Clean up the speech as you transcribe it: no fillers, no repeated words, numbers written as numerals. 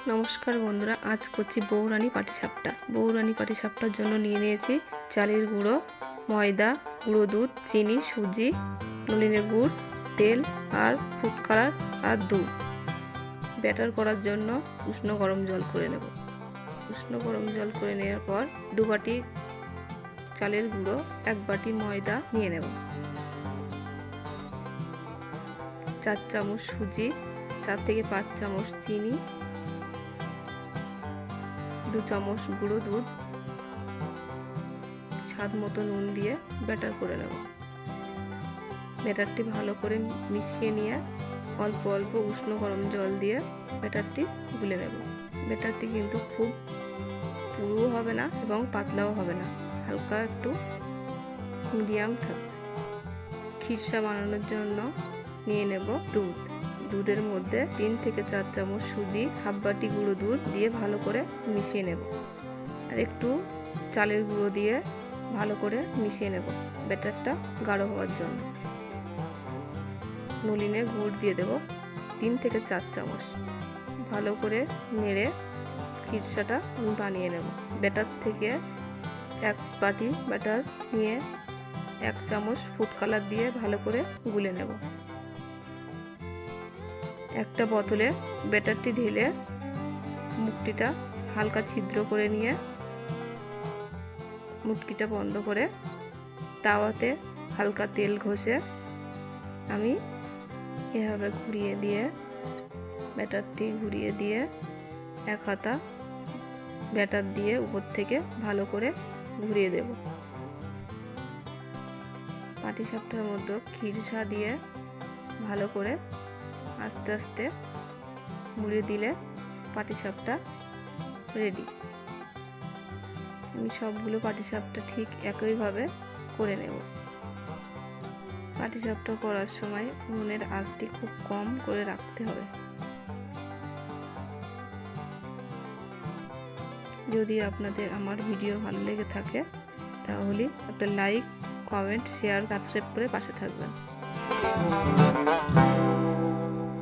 নমস্কার বন্ধুরা, আজ করছি বউরানি পাটিসাপটা। বউরানি পাটিসাপটার জন্য নিয়ে নিয়েছি চালের গুঁড়ো, ময়দা, গুঁড়ো দুধ, চিনি, সুজি, নলিনের গুড়, তেল আর ফুড কালার আর দুধ। ব্যাটার করার জন্য উষ্ণ গরম জল করে নেব। উষ্ণ গরম জল করে নেওয়ার পর 2 বাটি চালের গুঁড়ো, 1 বাটি ময়দা নিয়ে নেব, 4 চামচ সুজি, 4 থেকে 5 চামচ চিনি, 2 চামচ গুঁড়ো দুধ, স্বাদ মতো নুন দিয়ে ব্যাটার করে নেব। ব্যাটারটি ভালো করে মিশিয়ে নিয়ে অল্প অল্প উষ্ণ গরম জল দিয়ে ব্যাটারটি গুলে নেব। ব্যাটারটি কিন্তু খুব পুরো হবে না এবং পাতলাও হবে না, হালকা একটু মিডিয়াম থাকবে। খিরসা বানানোর জন্য নিয়ে নেব দুধ। দুধের মধ্যে 3 থেকে 4 চামচ সুজি, হাফ বাটি গুঁড়ো দুধ দিয়ে ভালো করে মিশিয়ে নেব। আর একটু চালের গুঁড়ো দিয়ে ভালো করে মিশিয়ে নেব ব্যাটারটা গাঢ় হওয়ার জন্য। নলিনের গুড় দিয়ে দেব 3 থেকে 4 চামচ। ভালো করে নেড়ে খিরসাটা বানিয়ে নেব। ব্যাটার থেকে 1 বাটি ব্যাটার নিয়ে 1 চামচ ফুড কালার দিয়ে ভালো করে গুলে নেব। একটা বোতলে ব্যাটারটি ঢেলে মুখটিটা হালকা ছিদ্র করে নিয়ে মুটকিটা বন্ধ করে তাওয়াতে হালকা তেল ঘষে আমি এভাবে ঘুরিয়ে দিয়ে ব্যাটারটি ঘুরিয়ে দিয়ে 1 হাতা ব্যাটার দিয়ে উপর থেকে ভালো করে ঘুরিয়ে দেব। পাটিসাপটার মধ্যে খিরসা দিয়ে ভালো করে আস্তে আস্তে মুড়িয়ে দিলে পাটিসাপটা রেডি। আমি সবগুলো পাটিসাপটা ঠিক একইভাবে করে নেব। পাটিসাপটা করার সময় উনুনের আঁচটি খুব কম করে রাখতে হবে। যদি আপনাদের আমার ভিডিও ভালো লেগে থাকে তাহলে একটা লাইক, কমেন্ট, শেয়ার, সাবস্ক্রাইব করে পাশে থাকবেন।